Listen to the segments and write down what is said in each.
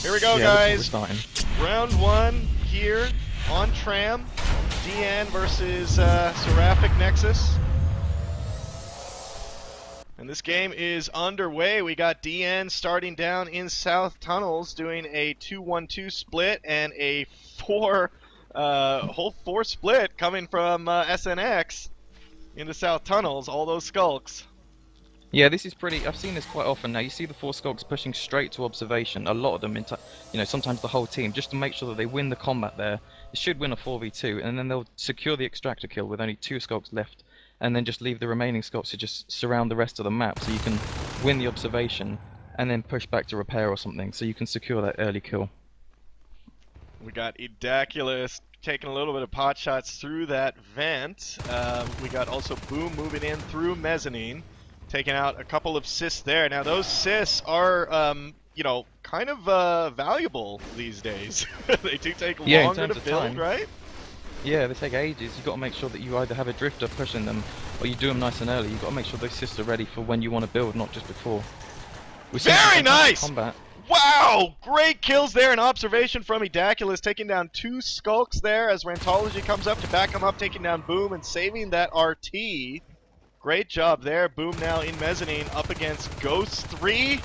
Here we go, guys. Round 1 here on Tram. DN versus Seraphic Nexus. And this game is underway. We got DN starting down in South Tunnels, doing a 2-1-2 split and a whole 4 split coming from SNX into South Tunnels. All those skulks. Yeah, this is pretty. I've seen this quite often now. You see the 4 skulks pushing straight to observation. A lot of them, sometimes the whole team, just to make sure that they win the combat there. They should win a 4v2, and then they'll secure the extractor kill with only 2 skulks left, and then just leave the remaining skulks to just surround the rest of the map, so you can win the observation, and then push back to repair or something, so you can secure that early kill. We got Edaculus taking a little bit of pot shots through that vent. We got also Boom moving in through mezzanine, taking out a couple of cysts there. Now those cysts are, kind of valuable these days. They do take longer to build, right? Yeah, they take ages. You've got to make sure that you either have a drifter pushing them, or you do them nice and early. You've got to make sure those cysts are ready for when you want to build, not just before. Very nice! Wow! Great kills there. An observation from Edaculus, taking down 2 skulks there as Rantology comes up to back him up, taking down Boom and saving that RT. Great job there. Boom now in mezzanine up against Ghost 3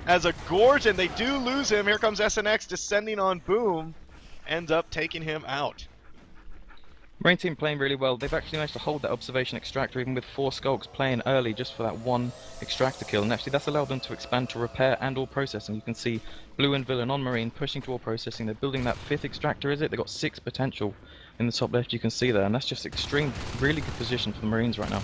as a Gorge, and they do lose him. Here comes SNX descending on Boom. Ends up taking him out. Marine team playing really well. They've actually managed to hold that observation extractor even with 4 skulks playing early just for that 1 extractor kill, and actually that's allowed them to expand to repair and all processing. You can see Blue and Villain on Marine pushing to all processing. They're building that 5th extractor, is it? They've got 6 potential in the top left, you can see there, and that's just really good position for the Marines right now.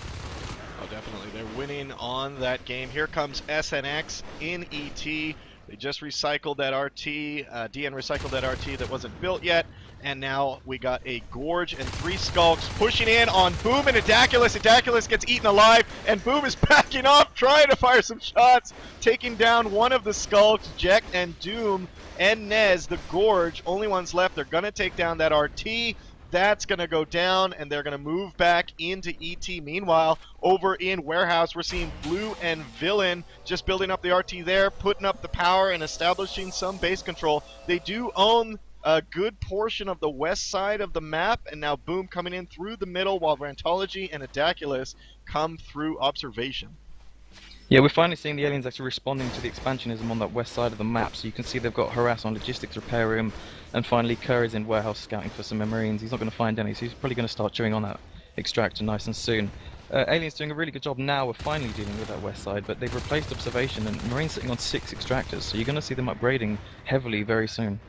Oh, definitely. They're winning on that game. Here comes SNX in ET. They just recycled that RT. DN recycled that RT that wasn't built yet. And now we got a Gorge and 3 skulks pushing in on Boom and Edaculus. Edaculus gets eaten alive, and Boom is backing up, trying to fire some shots, taking down one of the skulks. Jek and Doom and Nez, the Gorge, only ones left. They're going to take down that RT. That's going to go down, and they're going to move back into ET. Meanwhile, over in Warehouse, we're seeing Blue and Villain just building up the RT there, putting up the power and establishing some base control. They do own a good portion of the west side of the map, and now Boom coming in through the middle while Rantology and Edaculus come through observation. Yeah, we're finally seeing the aliens actually responding to the expansionism on that west side of the map, so you can see they've got Harass on logistics repair room, and finally Kerr is in warehouse scouting for some Marines. He's not going to find any, so he's probably going to start chewing on that extractor nice and soon. Aliens doing a really good job now of finally dealing with that west side, but they've replaced observation, and Marines sitting on 6 extractors, so you're going to see them upgrading heavily very soon.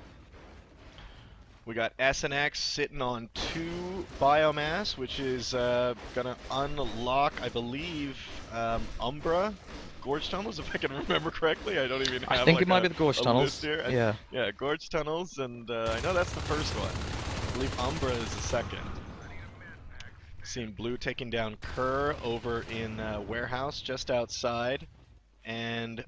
We got SNX sitting on 2 biomass, which is going to unlock, I believe, Umbra Gorge Tunnels, if I can remember correctly. I don't even have I think it might be the Gorge Tunnels. Here. Yeah, Gorge Tunnels, and I know that's the first one. I believe Umbra is the second. Seeing Blue taking down Kerr over in Warehouse just outside, and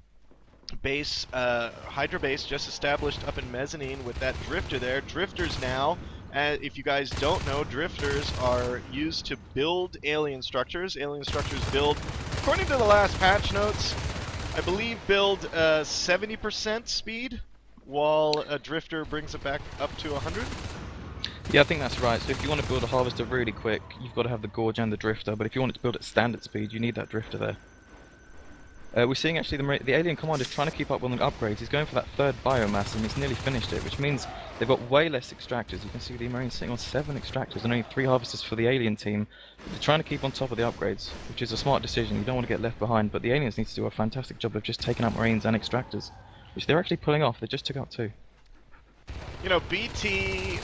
base, Hydra base just established up in mezzanine with that drifter there. Drifters now, if you guys don't know, drifters are used to build alien structures. Alien structures build, according to the last patch notes, I believe build 70% speed, while a drifter brings it back up to 100. Yeah, I think that's right. So if you want to build a harvester really quick, you've got to have the Gorge and the drifter, but if you want it to build at standard speed, you need that drifter there. We're seeing actually the alien commander trying to keep up with the upgrades. He's going for that 3rd biomass, and he's nearly finished it, which means they've got way less extractors. You can see the Marines sitting on 7 extractors and only 3 harvesters for the alien team. They're trying to keep on top of the upgrades, which is a smart decision. You don't want to get left behind, but the aliens need to do a fantastic job of just taking out Marines and extractors, which they're actually pulling off. They just took out 2. You know, BT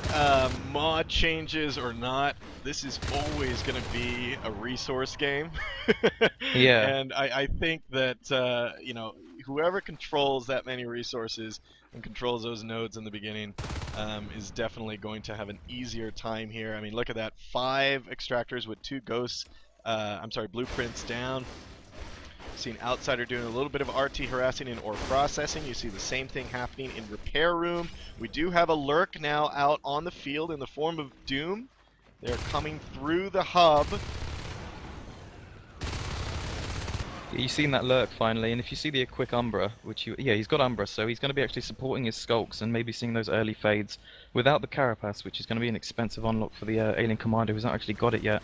mod changes or not, this is always going to be a resource game. Yeah. And I think that, whoever controls that many resources and controls those nodes in the beginning is definitely going to have an easier time here. I mean, look at that. 5 extractors with 2 ghosts, blueprints down. Seen Outsider doing a little bit of RT harassing in ore processing. You see the same thing happening in repair room. We do have a lurk now out on the field in the form of Doom. They're coming through the hub. You've seen that lurk finally, and if you see the quick Umbra, which yeah, he's got Umbra, so he's going to be actually supporting his skulks and maybe seeing those early fades without the Carapace, which is going to be an expensive unlock for the Alien Commander who's not actually got it yet.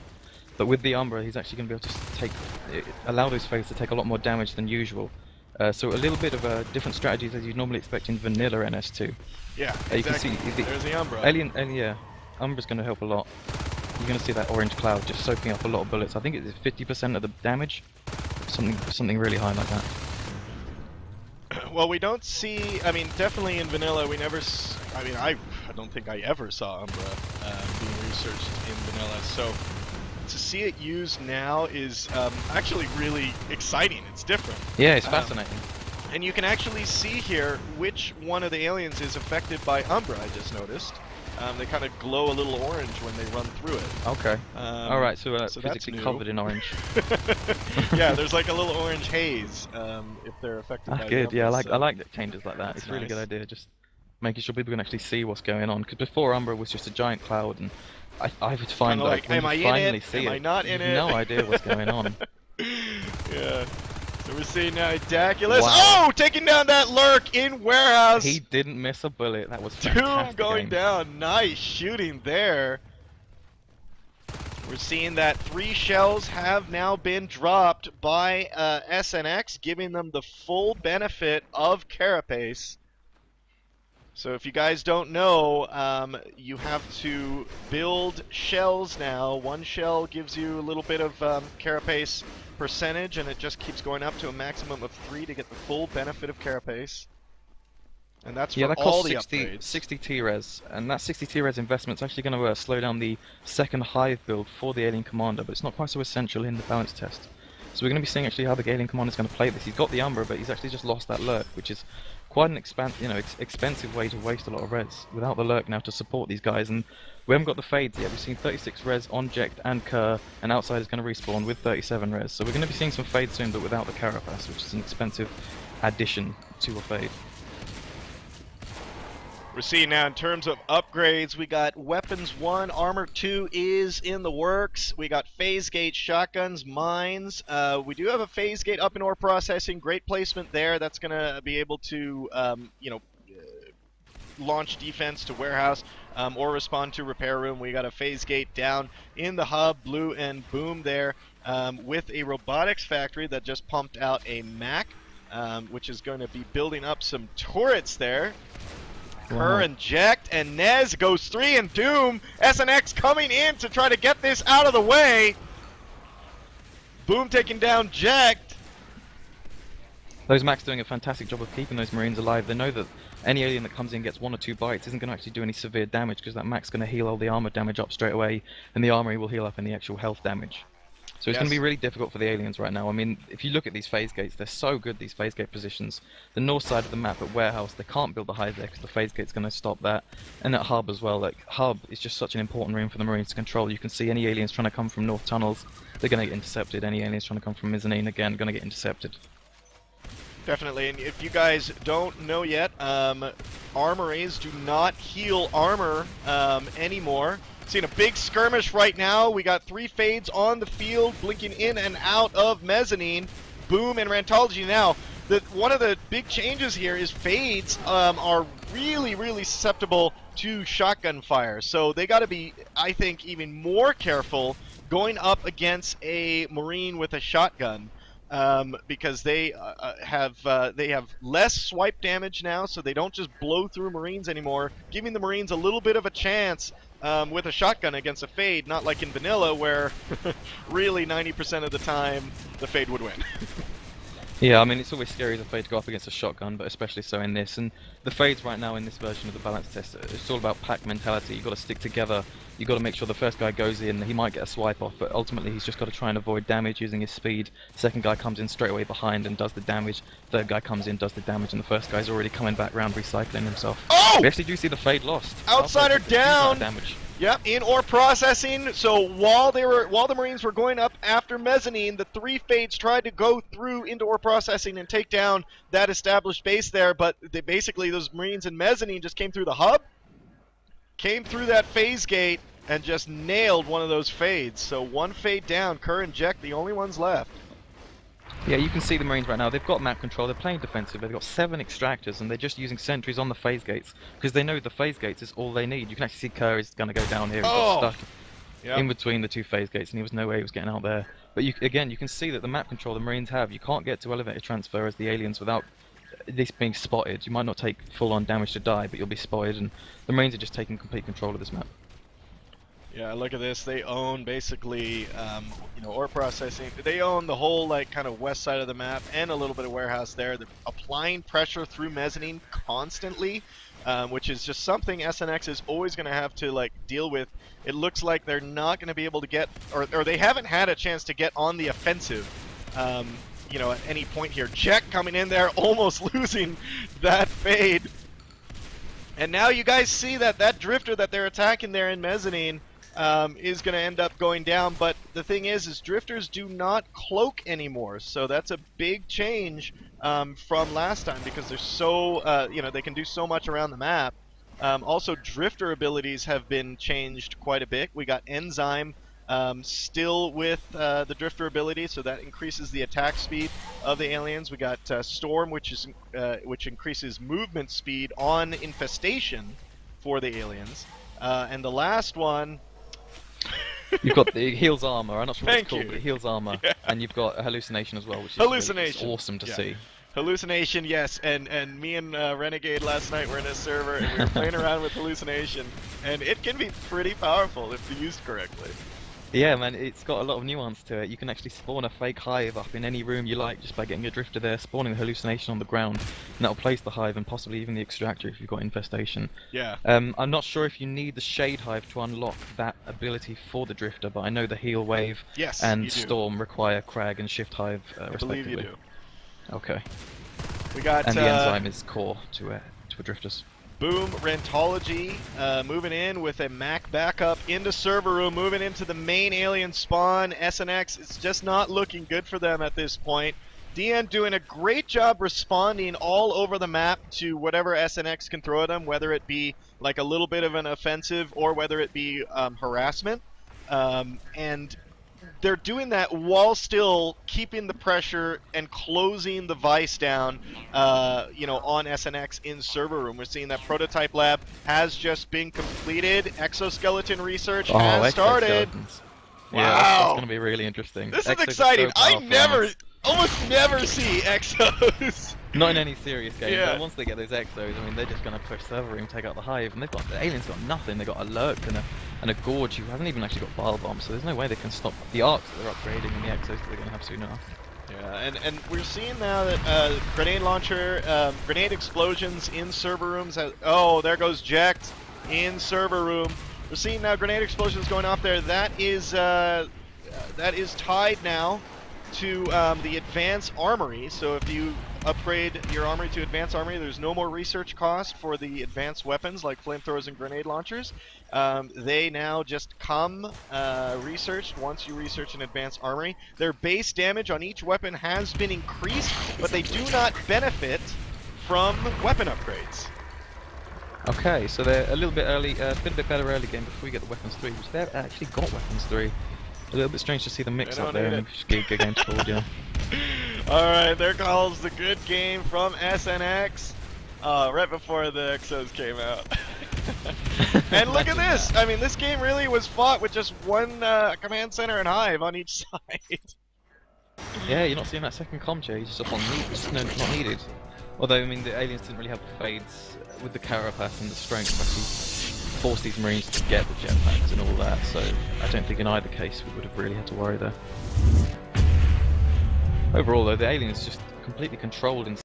But with the Umbra, he's actually going to be able to allow those fades to take a lot more damage than usual. So a little bit of different strategies as you'd normally expect in vanilla NS2. Yeah, exactly. You can see there's the Umbra. Yeah, Umbra's going to help a lot. You're going to see that orange cloud just soaking up a lot of bullets. I think it's 50% of the damage. Something really high like that. Well, we don't see. I mean, definitely in vanilla, we never. I mean, I don't think I ever saw Umbra being researched in vanilla. So to see it used now is actually really exciting. It's different. Yeah, it's fascinating. And you can actually see here which one of the aliens is affected by Umbra. I just noticed. They kind of glow a little orange when they run through it. Okay. Alright, so physically that's covered in orange. Yeah, there's like a little orange haze if they're affected by good, the yeah, Umbra, I like that changes like that. That's It's a really nice. good idea, just making sure people can actually see what's going on. Because before Umbra was just a giant cloud, and I would find Kinda like, when am I you in finally it? see Am it, I not in you've it? no idea what's going on. Yeah. So we're seeing now Daculus. Wow. Oh, taking down that lurk in warehouse. He didn't miss a bullet. That was Doom fantastic. going down. Nice shooting there. We're seeing that 3 shells have now been dropped by SNX, giving them the full benefit of Carapace. So if you guys don't know, you have to build shells now. 1 shell gives you a little bit of Carapace percentage, and it just keeps going up to a maximum of 3 to get the full benefit of Carapace. And that's for that all costs the 60, upgrades. 60 T-Res, and that 60 T-Res investment's actually going to slow down the second Hive build for the Alien Commander, but it's not quite so essential in the balance test. So we're going to be seeing actually how the Alien Commander's going to play this. He's got the Umbra, but he's actually just lost that Lurk, which is quite an expensive way to waste a lot of res without the Lurk now to support these guys. And we haven't got the fades yet. We've seen 36 res on Jekt and Kerr, and Outside is going to respawn with 37 res. So we're going to be seeing some fades soon, but without the Carapace, which is an expensive addition to a fade. We're seeing now in terms of upgrades, we got Weapons 1, Armor 2 is in the works. We got Phase Gate shotguns, mines. We do have a Phase Gate up in ore processing. Great placement there. That's going to be able to, launch defense to warehouse or respond to repair room. We got a Phase Gate down in the hub, blue and boom there, with a robotics factory that just pumped out a Mac, which is going to be building up some turrets there. Kerr and Jekt, and Nez goes 3, and Doom. SNX coming in to try to get this out of the way. Boom taking down Jekt. Those Macs doing a fantastic job of keeping those Marines alive. They know that any alien that comes in gets 1 or 2 bites isn't going to actually do any severe damage, because that Mac's going to heal all the armor damage up straight away, and the armory will heal up in the actual health damage. So it's going to be really difficult for the aliens right now. I mean, if you look at these phase gates, they're so good, these phase gate positions. The north side of the map at Warehouse, they can't build the hive there because the phase gate's going to stop that. And at Hub as well, like, Hub is just such an important room for the Marines to control. You can see any aliens trying to come from north tunnels, they're going to get intercepted. Any aliens trying to come from mezzanine, again, going to get intercepted. Definitely, and if you guys don't know yet, armories do not heal armor anymore. Seeing a big skirmish right now. We got 3 fades on the field, blinking in and out of mezzanine. Boom and Rantology now. One of the big changes here is fades are really susceptible to shotgun fire. So they got to be, I think, even more careful going up against a Marine with a shotgun. Because they have less swipe damage now, so they don't just blow through Marines anymore, giving the Marines a little bit of a chance with a shotgun against a fade, not like in vanilla where really 90% of the time the fade would win. Yeah, I mean, it's always scary as a fade to go up against a shotgun, but especially so in this. And the fades right now in this version of the balance test, it's all about pack mentality. You've got to stick together. You've got to make sure the first guy goes in, he might get a swipe off, but ultimately he's just got to try and avoid damage using his speed. Second guy comes in straight away behind and does the damage. Third guy comes in, does the damage, and the first guy's already coming back round recycling himself. Oh! We actually do see the fade lost. Outsider down! Damage. Yep, in ore processing. So while the Marines were going up after mezzanine, the 3 fades tried to go through into ore processing and take down that established base there. But basically, those Marines in mezzanine just came through the hub, came through that phase gate, and just nailed one of those fades. So 1 fade down. Kerr and Jekt, the only ones left. Yeah, you can see the Marines right now. They've got map control. They're playing defensive. They've got 7 extractors, and they're just using sentries on the phase gates because they know the phase gates is all they need. You can actually see Kerr is going to go down here. He got Oh! stuck Yep. in between the 2 phase gates, and there was no way he was getting out there. But again, you can see that the map control the Marines have, you can't get to elevator transfer as the aliens without at least being spotted. You might not take full-on damage to die, but you'll be spotted, and the Marines are just taking complete control of this map. Yeah, look at this. They own basically, you know, ore processing. They own the whole like kind of west side of the map and a little bit of warehouse there. They're applying pressure through mezzanine constantly, which is just something SNX is always going to have to like deal with. It looks like they're not going to be able to get, or they haven't had a chance to get on the offensive. You know, at any point here. Jack coming in there, almost losing that fade. And now you guys see that that drifter that they're attacking there in mezzanine is going to end up going down. But the thing is drifters do not cloak anymore. So that's a big change from last time because they're so, you know, they can do so much around the map. Also, drifter abilities have been changed quite a bit. We got Enzyme still with the drifter ability, so that increases the attack speed of the aliens. We got Storm, which increases movement speed on infestation for the aliens. And the last one. You've got the heals armor. I'm not sure what Thank it's called, you. but it heals armor, Yeah. and you've got a hallucination as well, which is Hallucination. really awesome to see. Hallucination, yes, and me and Renegade last night were in a server and we were playing around with Hallucination, and it can be pretty powerful if used correctly. Yeah, man, it's got a lot of nuance to it. You can actually spawn a fake hive up in any room you like just by getting a drifter there, spawning the hallucination on the ground, and that'll place the hive and possibly even the extractor if you've got infestation. Yeah. I'm not sure if you need the shade hive to unlock that ability for the drifter, but I know the heal wave Yes, and you do. storm require crag and shift hive respectively. I believe you do. Okay. We got And the enzyme is core to drifters. Boom Rentology moving in with a Mac backup into server room, moving into the main alien spawn. SNX, it's just not looking good for them at this point. DN doing a great job responding all over the map to whatever SNX can throw at them, whether it be like a little bit of an offensive or whether it be harassment. And they're doing that while still keeping the pressure and closing the vice down, you know, on SNX in server room. We're seeing that prototype lab has just been completed. Exoskeleton research has started. Yeah, Wow. that's going to be really interesting. This Exos is exciting. so I powerful, almost never see Exos. not in any serious game, Yeah. but once they get those exos, I mean, they're just going to push server room, take out the hive, and the aliens got nothing. They've got a lurk and a gorge who haven't even actually got bile bombs, so there's no way they can stop the arcs that they're upgrading and the exos that they're going to have soon enough. Yeah, and we're seeing now that grenade launcher, grenade explosions in server rooms. Oh, there goes Jacked in server room. We're seeing now grenade explosions going off there. That is tied now to the advanced armory. So if you upgrade your armory to advanced armory, there's no more research cost for the advanced weapons like flamethrowers and grenade launchers. They now just come researched once you research an advanced armory. Their base damage on each weapon has been increased, but they do not benefit from weapon upgrades. Okay, so they're a little bit early, been a bit better early game before we get the weapons 3, which they've actually got weapons 3. A little bit strange to see them mix up there and just get games forward, yeah. Alright, there calls the good game from SNX. Right before the Exos came out. And look at this! I mean, this game really was fought with just one command center and hive on each side. Yeah, you're not seeing that second comm chair, he's just up on need, just not needed. Although, I mean, the aliens didn't really have the fades with the carapace and the strength to actually force these marines to get the jetpacks and all that, so I don't think in either case we would have really had to worry there. Overall though, the aliens just completely controlled in